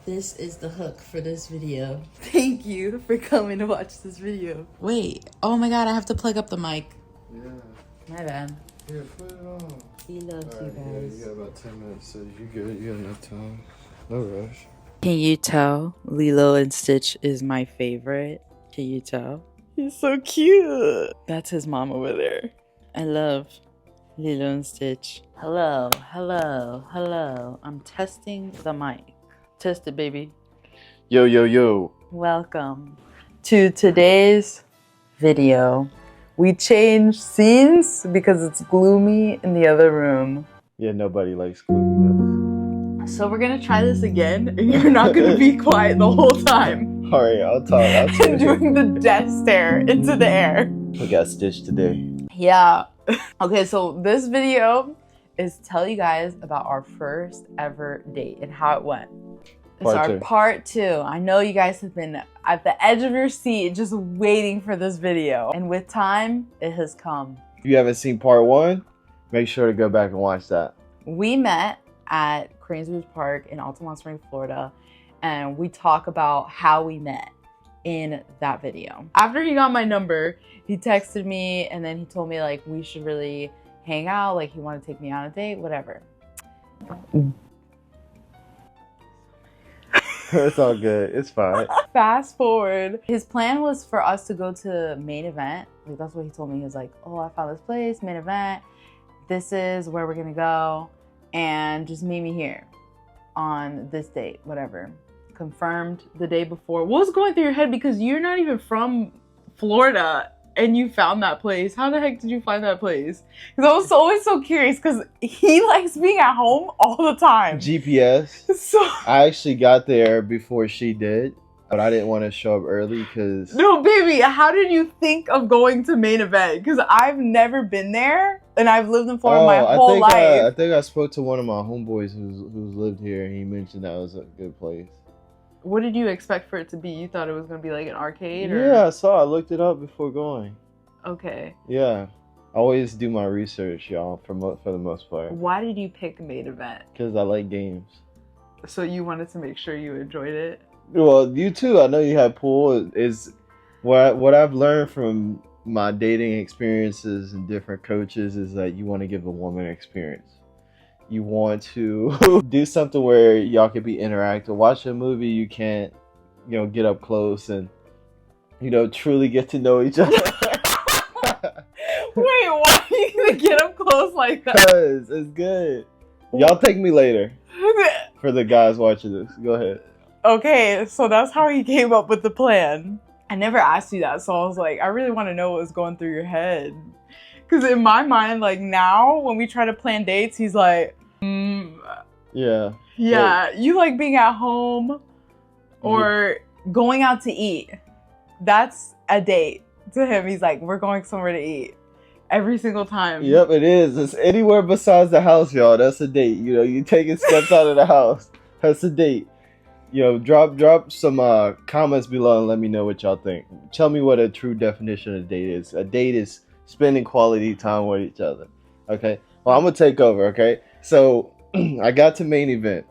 This is the hook for this video. Thank you for coming to watch this video. Wait, oh my god, I have to plug up the mic. Yeah. My bad. Here, put it on. He loves you guys. Yeah, you got about 10 minutes, so you good. You got enough time. No rush. Can you tell Lilo and Stitch is my favorite? Can you tell? He's so cute. That's his mom over there. I love Lilo and Stitch. Hello, hello, hello. I'm testing the mic. Test it, baby. Yo, yo, yo. Welcome to today's video. We changed scenes because it's gloomy in the other room. Yeah, nobody likes gloomy. So we're gonna try this again, and you're not gonna be quiet the whole time. All right, I'll talk. And doing the death stare into the air. We got Stitch today. Yeah. Okay, so this video is tell you guys about our first ever date and how it went. It's our part two. I know you guys have been at the edge of your seat just waiting for this video. And with time, it has come. If you haven't seen part one, make sure to go back and watch that. We met at Craneswood Park in Altamont Springs, Florida, and we talk about how we met in that video. After he got my number, he texted me and then he told me like we should really hang out, like he wanted to take me on a date, whatever. It's all good. It's fine. Fast forward. His plan was for us to go to Main Event. Like that's what he told me. He was like, oh, I found this place, Main Event. This is where we're gonna go. And just meet me here on this date, whatever. Confirmed the day before. What was going through your head? Because you're not even from Florida and you found that place. How the heck did you find that place? Because I was always so curious because he likes being at home all the time. GPS. So I actually got there before she did, but I didn't want to show up early because... No, baby, how did you think of going to Main Event? Because I've never been there and I've lived in Florida my whole life. I think I spoke to one of my homeboys who's lived here and he mentioned that was a good place. What did you expect for it to be? You thought it was going to be like an arcade? Or? Yeah, I saw. I looked it up before going. Okay. Yeah. I always do my research, y'all, for the most part. Why did you pick Main Event? Because I like games. So you wanted to make sure you enjoyed it? Well, you too. I know you have pool. Is what I've learned from my dating experiences and different coaches is that you want to give a woman an experience. You want to do something where y'all can be interactive. Watch a movie, you can't, get up close and, truly get to know each other. Wait, why are you gonna get up close like that? Because it's good. Y'all take me later. For the guys watching this, go ahead. Okay, so that's how he came up with the plan. I never asked you that, so I was like, I really want to know what was going through your head. Because in my mind, like now, when we try to plan dates, he's like, yeah. You like being at home or going out to eat. That's a date to him. He's like, we're going somewhere to eat every single time. Yep, it is. It's anywhere besides the house, y'all. That's a date. You taking steps out of the house. That's a date. Drop some comments below and let me know what y'all think. Tell me what a true definition of a date is. A date is spending quality time with each other. Okay? Well, I'm going to take over, okay? So, I got to Main Event,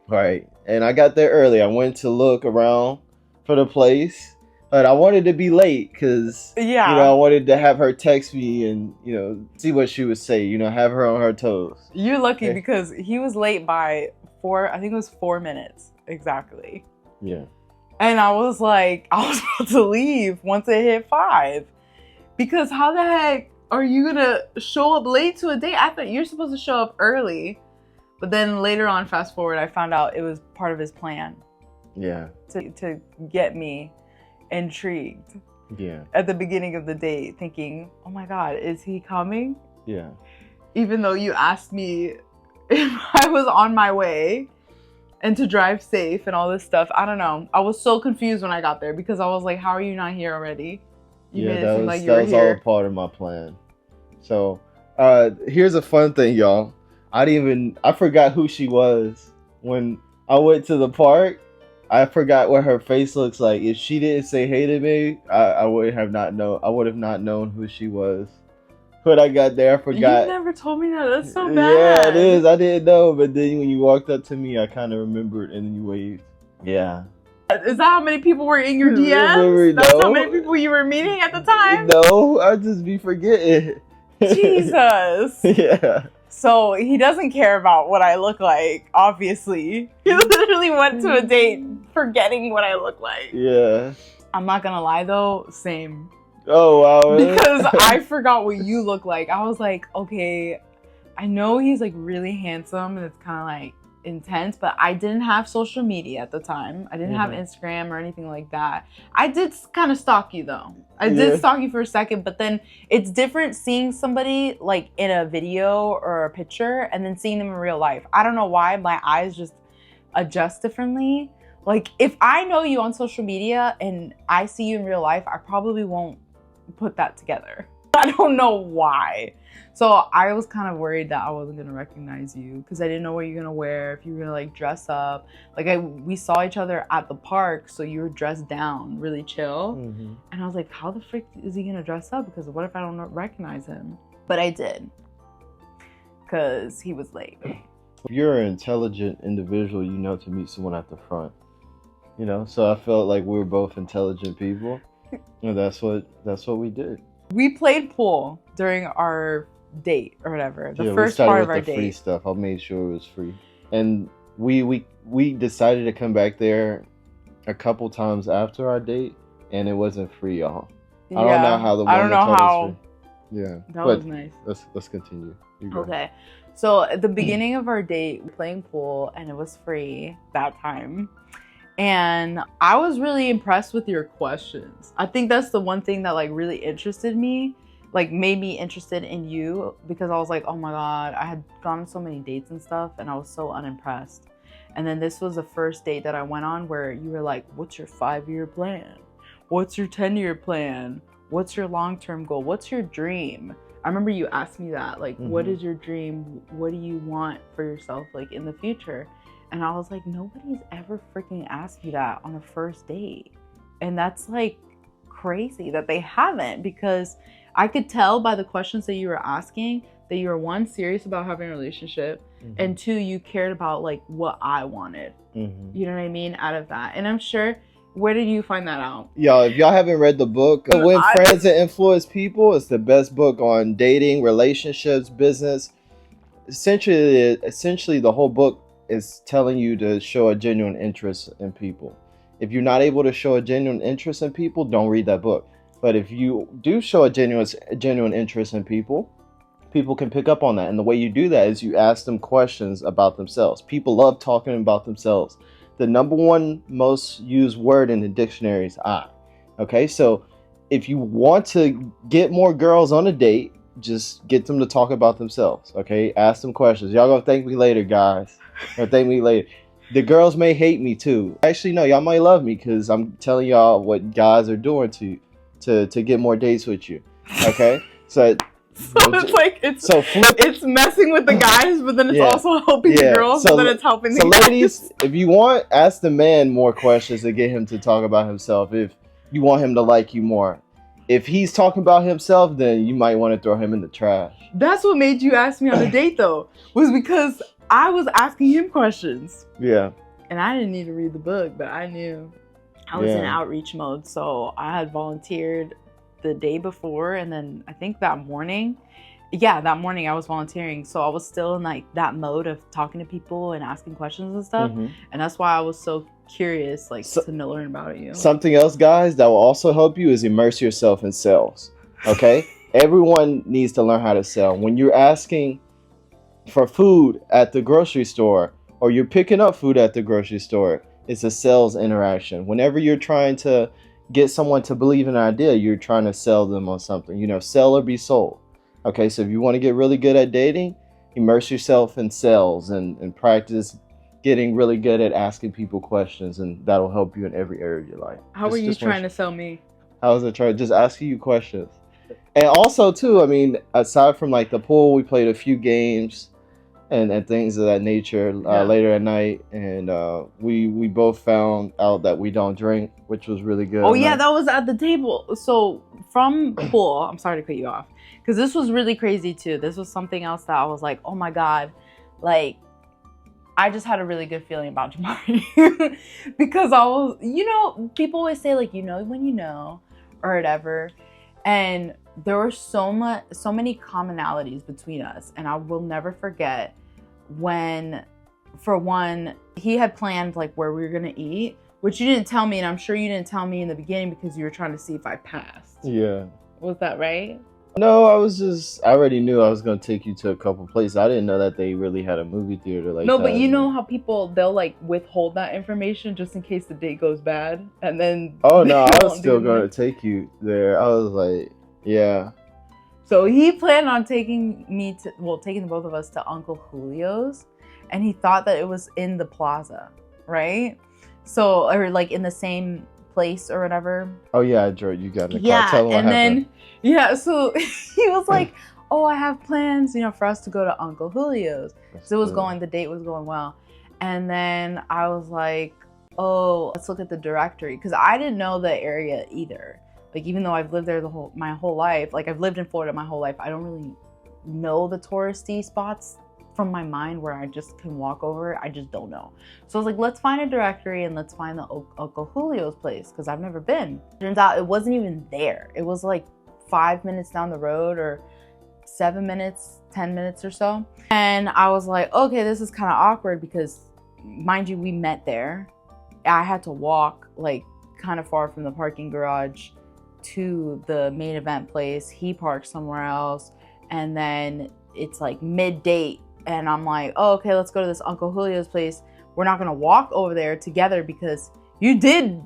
right? And I got there early. I went to look around for the place, but I wanted to be late because, I wanted to have her text me and, see what she would say, have her on her toes. You're lucky because he was late by 4 minutes exactly. Yeah. And I was like, I was about to leave once it hit 5. Because how the heck are you gonna show up late to a date? I thought you're supposed to show up early. But then later on, fast forward, I found out it was part of his plan. Yeah. To get me intrigued. Yeah. At the beginning of the date, thinking, oh my God, is he coming? Yeah. Even though you asked me if I was on my way and to drive safe and all this stuff. I don't know. I was so confused when I got there because I was like, how are you not here already? You made it seem like you were here. That was all part of my plan. So, here's a fun thing, y'all. I forgot who she was. When I went to the park, I forgot what her face looks like. If she didn't say hey to me, I would have not known who she was. When I got there, I forgot. You never told me that. That's so bad. Yeah, it is. I didn't know, but then when you walked up to me, I kind of remembered, and then you waved. Yeah. Is that how many people were in your Remember, DMs? That's no. how many people you were meeting at the time? No, I just be forgetting. Jesus. Yeah. So he doesn't care about what I look like, obviously. He literally went to a date forgetting what I look like. Yeah. I'm not gonna lie though, same. Oh, wow. Because I forgot what you look like. I was like, okay, I know he's like really handsome and it's kind of like intense, but I didn't have social media at the time. I didn't have Instagram or anything like that. I did kind of stalk you though. I did stalk you for a second, but then it's different seeing somebody like in a video or a picture and then seeing them in real life. I don't know why my eyes just adjust differently. Like if I know you on social media and I see you in real life, I probably won't put that together. I don't know why. So I was kind of worried that I wasn't gonna recognize you because I didn't know what you're gonna wear, if you were gonna like dress up. Like we saw each other at the park, so you were dressed down, really chill. And I was like, how the frick is he gonna dress up? Because what if I don't recognize him? But I did, because he was late. If you're an intelligent individual, you know to meet someone at the front. You know, so I felt like we were both intelligent people, and that's what we did. We played pool during our date or whatever. The Yeah, first we part of with our the free date. stuff. I made sure it was free, and we decided to come back there a couple times after our date, and it wasn't free, y'all. I don't know how the woman told us free. Yeah, that was nice. Let's continue. You go. Okay, so at the beginning of our date, we were playing pool, and it was free that time. And I was really impressed with your questions. I think that's the one thing that like really interested me, like made me interested in you, because I was like, oh my God, I had gone on so many dates and stuff and I was so unimpressed. And then this was the first date that I went on where you were like, what's your 5-year plan? What's your 10-year plan? What's your long-term goal? What's your dream? I remember you asked me that, like, what is your dream? What do you want for yourself, like in the future? And I was like, nobody's ever freaking asked me that on a first date. And that's like crazy that they haven't, because I could tell by the questions that you were asking that you were, one, serious about having a relationship, and two, you cared about like what I wanted. You know what I mean? Out of that. And I'm sure, where did you find that out? Y'all, if y'all haven't read the book, When Friends and Influence People, it's the best book on dating, relationships, business. Essentially the whole book is telling you to show a genuine interest in people. If you're not able to show a genuine interest in people, don't read that book. But if you do show a genuine interest in people, people can pick up on that. And the way you do that is you ask them questions about themselves. People love talking about themselves. The number one most used word in the dictionary is I. Okay, so if you want to get more girls on a date, just get them to talk about themselves. Okay, ask them questions. Y'all gonna thank me later, guys. Or thank me later. The girls may hate me too. Actually, no, y'all might love me because I'm telling y'all what guys are doing to get more dates with you. Okay, so it's like it's messing with the guys, but then it's also helping the girls, but then it's helping the guys. Ladies, if you want, ask the man more questions to get him to talk about himself. If you want him to like you more. If he's talking about himself, then you might want to throw him in the trash. That's what made you ask me on a date, though, was because I was asking him questions. Yeah. And I didn't need to read the book, but I knew I was in outreach mode. So I had volunteered the day before, and then I think that morning I was volunteering. So I was still in like that mode of talking to people and asking questions and stuff. And that's why I was so curious, like, to learn about you. Something else, guys, that will also help you is immerse yourself in sales. Okay? Everyone needs to learn how to sell. When you're asking for food at the grocery store, or you're picking up food at the grocery store, it's a sales interaction. Whenever you're trying to get someone to believe in an idea, you're trying to sell them on something. You know, sell or be sold. Okay, so if you want to get really good at dating, immerse yourself in sales and practice getting really good at asking people questions, and that'll help you in every area of your life. How were you trying to sell me? How was I trying? Just asking you questions. And also, too, I mean, aside from like the pool, we played a few games and things of that nature later at night. And we both found out that we don't drink, which was really good. Oh, yeah, that was at the table. So from pool, I'm sorry to cut you off, because this was really crazy, too. This was something else that I was like, oh, my God, like, I just had a really good feeling about Jamari because I was, people always say like, when you know, or whatever. And there were so many commonalities between us. And I will never forget when, for one, he had planned like where we were going to eat, which you didn't tell me. And I'm sure you didn't tell me in the beginning because you were trying to see if I passed. Yeah. Was that right? No, I already knew I was going to take you to a couple places. I didn't know that they really had a movie theater like that. No, but you know how people, they'll like withhold that information just in case the date goes bad. And then... Oh, no, I was still going to take you there. I was like, yeah. So he planned on taking the both of us to Uncle Julio's. And he thought that it was in the plaza, right? So, or like in the same place or whatever. Oh yeah, I drove. You got in the car. Tell him what happened. So he was like, "Oh, I have plans, for us to go to Uncle Julio's." So the date was going well, and then I was like, "Oh, let's look at the directory," because I didn't know the area either. Like, even though I've lived there my whole life, like I've lived in Florida my whole life, I don't really know the touristy spots from my mind where I just can walk over. I just don't know. So I was like, let's find a directory and let's find the Uncle Julio's place because I've never been. Turns out it wasn't even there. It was like 5 minutes down the road, or 7 minutes, 10 minutes or so. And I was like, okay, this is kind of awkward because, mind you, we met there. I had to walk like kind of far from the parking garage to the main event place. He parked somewhere else. And then it's like mid-date. And I'm like, oh, okay, let's go to this Uncle Julio's place. We're not gonna walk over there together because you did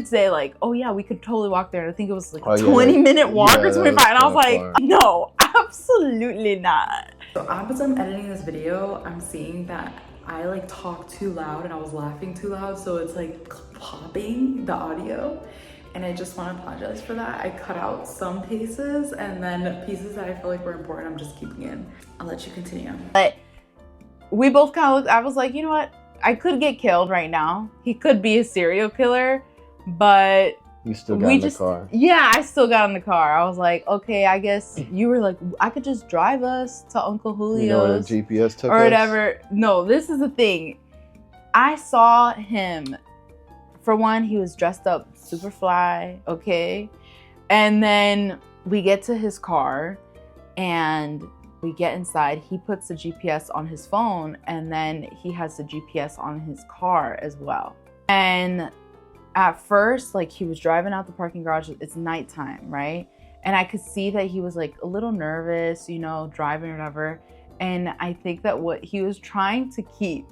say like, oh yeah, we could totally walk there. And I think it was like a 20-minute walk or 25. And I was like, no, absolutely not. So as I'm editing this video, I'm seeing that I like talk too loud and I was laughing too loud. So it's like popping the audio. And I just want to apologize for that. I cut out some pieces, and then pieces that I feel like were important, I'm just keeping in. I'll let you continue. But we both kind of looked, I was like, you know what? I could get killed right now. He could be a serial killer, but you still got in the car. Yeah, I still got in the car. I was like, okay, I guess you were like, I could just drive us to Uncle Julio's. You know where the GPS took or us? whatever. No, this is the thing. I saw him. For one, he was dressed up super fly, okay? And then we get to his car and we get inside. He puts the GPS on his phone and then he has the GPS on his car as well. And at first, like, he was driving out the parking garage. It's nighttime, right? And I could see that he was like a little nervous, driving or whatever. And I think that what he was trying to keep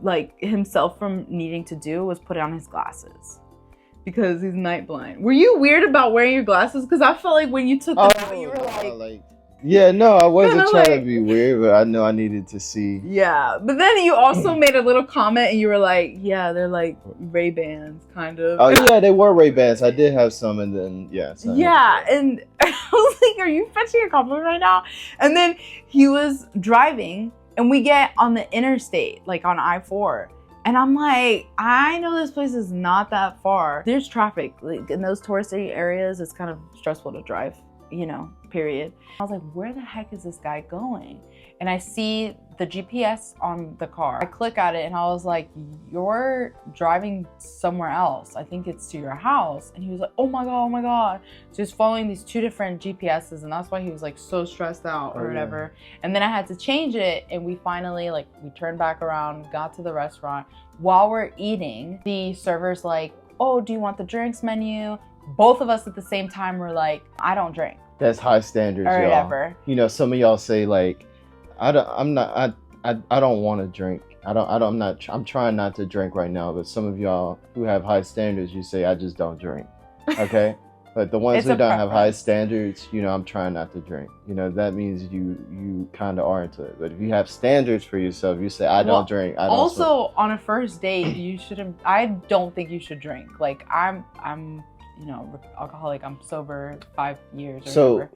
like himself from needing to do was put on his glasses because he's night blind. Were you weird about wearing your glasses? Because I felt like when you took them out, you were like, yeah, no, I wasn't trying to be weird, but I know I needed to see. Yeah, but then you also made a little comment and you were like, yeah, they're like Ray-Bans, kind of. Oh yeah, they were Ray-Bans. I did have some, and then yeah, and I was like, are you fetching a compliment right now? And then he was driving. And we get on the interstate, like on I-4. And I'm like, I know this place is not that far. There's traffic. Like in those touristy areas, it's kind of stressful to drive, period. I was like, where the heck is this guy going? And I see the GPS on the car. I click at it and I was like, you're driving somewhere else. I think it's to your house. And he was like, oh my God, oh my God. So he's following these 2 different GPSs and that's why he was like so stressed out or whatever. Yeah. And then I had to change it and we finally we turned back around, got to the restaurant. While we're eating, the server's like, oh, do you want the drinks menu? Both of us at the same time were like, I don't drink. That's high standards, or whatever. Y'all. Some of y'all say like, I don't want to drink. I'm trying not to drink right now, but some of y'all who have high standards, you say, I just don't drink. Okay? But the ones who don't have high standards, I'm trying not to drink. That means you kind of are into it. But if you have standards for yourself, you say, I don't drink. I don't smoke. On a first date, you shouldn't, I don't think you should drink. Like I'm alcoholic. I'm sober 5 years or whatever.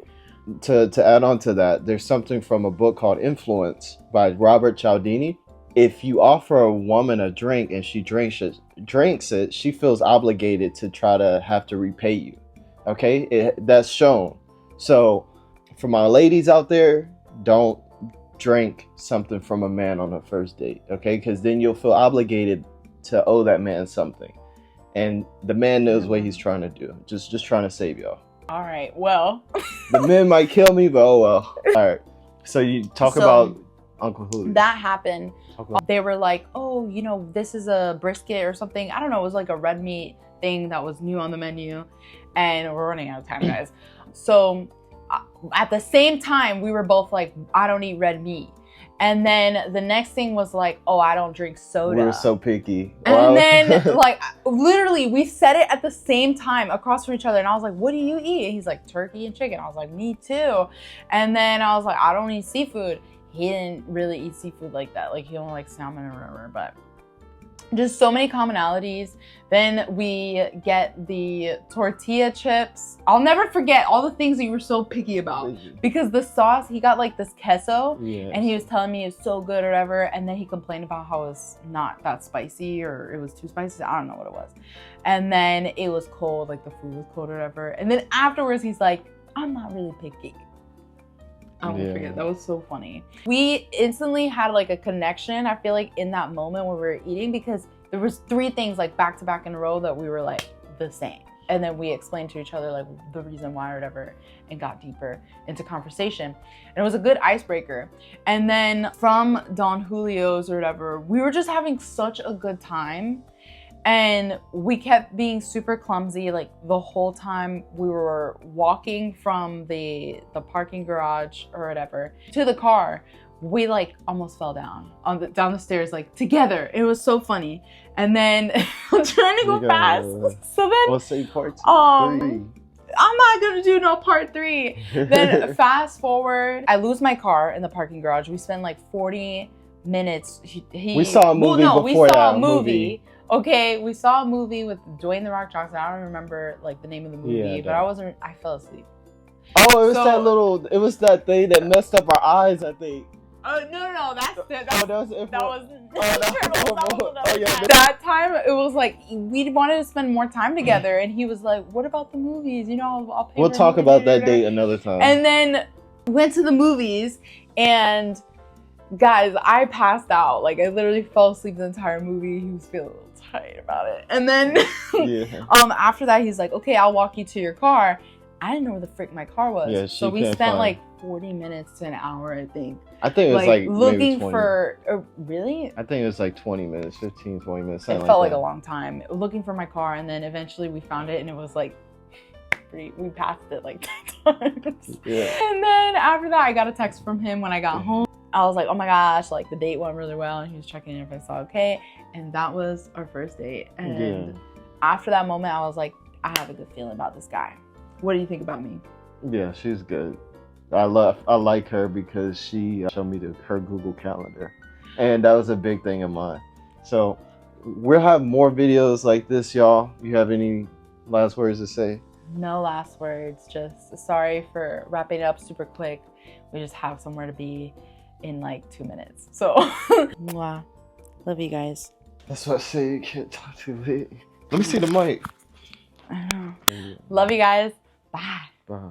To add on to that, there's something from a book called Influence by Robert Cialdini. If you offer a woman a drink and she drinks it, she feels obligated to try to have to repay you. Okay? That's shown. So for my ladies out there, don't drank something from a man on a first date, okay? Because then you'll feel obligated to owe that man something, and the man knows what he's trying to do. Just trying to save y'all. All right. Well, The men might kill me, but oh well. All right. So you talk about Uncle Julio. that happened. They were like, oh, you know, this is a brisket or something. I don't know. It was like a red meat thing that was new on the menu, and we're running out of time, guys. So at the same time, we were both like, I don't eat red meat. And then the next thing was like, oh, I don't drink soda. We're so picky. And then like literally we said it at the same time across from each other. And I was like, what do you eat? And he's like, turkey and chicken. I was like, me too. And then I was like, I don't eat seafood. He didn't really eat seafood like that. Like he only likes salmon or whatever, but just so many commonalities. Then we get the tortilla chips. I'll never forget all the things that you were so picky about, because the sauce, he got like this queso, and he was telling me it's so good or whatever, and then he complained about how it was not that spicy or it was too spicy. I don't know what it was. And then it was cold, like the food was cold or whatever. And then afterwards he's like, I'm not really picky. I won't forget. That was so funny. We instantly had like a connection, I feel like, in that moment when we were eating, because there was 3 things like back to back in a row that we were like the same. And then we explained to each other like the reason why or whatever, and got deeper into conversation. And it was a good icebreaker. And then from Don Julio's or whatever, we were just having such a good time. And we kept being super clumsy like the whole time we were walking from the parking garage or whatever to the car. We like almost fell down down the stairs like together. It was so funny. And then I'm trying to go fast. So then we'll say part 3. I'm not gonna do no part 3. Then fast forward, I lose my car in the parking garage. We spend like 40 minutes. We saw a movie before that. We saw a movie. Okay, we saw a movie with Dwayne "The Rock" Johnson. I don't remember like the name of the movie, but I fell asleep. Oh, it was that thing that messed up our eyes, I think. Oh no, that time it was like we wanted to spend more time together, and he was like, "What about the movies? You know, I'll pay." We'll talk about that date another time. And then we went to the movies, and guys, I passed out. Like I literally fell asleep the entire movie. He was feeling a little tired about it, and then after that, he's like, "Okay, I'll walk you to your car." I didn't know where the frick my car was. Yeah, so we spent like 40 minutes to an hour, I think. I think it was like looking for, really? I think it was like 20 minutes, 15, 20 minutes. It felt like a long time. Looking for my car, and then eventually we found it, and it was like, we passed it like 10 times. Yeah. And then after that, I got a text from him when I got home. I was like, oh my gosh, like the date went really well, and he was checking in if I saw okay. And that was our first date. And after that moment, I was like, I have a good feeling about this guy. What do you think about me? Yeah, she's good. I like her because she showed me her Google Calendar, and that was a big thing of mine. So we'll have more videos like this, y'all. You have any last words to say? No last words. Just sorry for wrapping it up super quick. We just have somewhere to be in like 2 minutes. So, mwah. Love you guys. That's what I say. You can't talk too late. Let me see the mic. I know. Love you guys. Bye. Bye.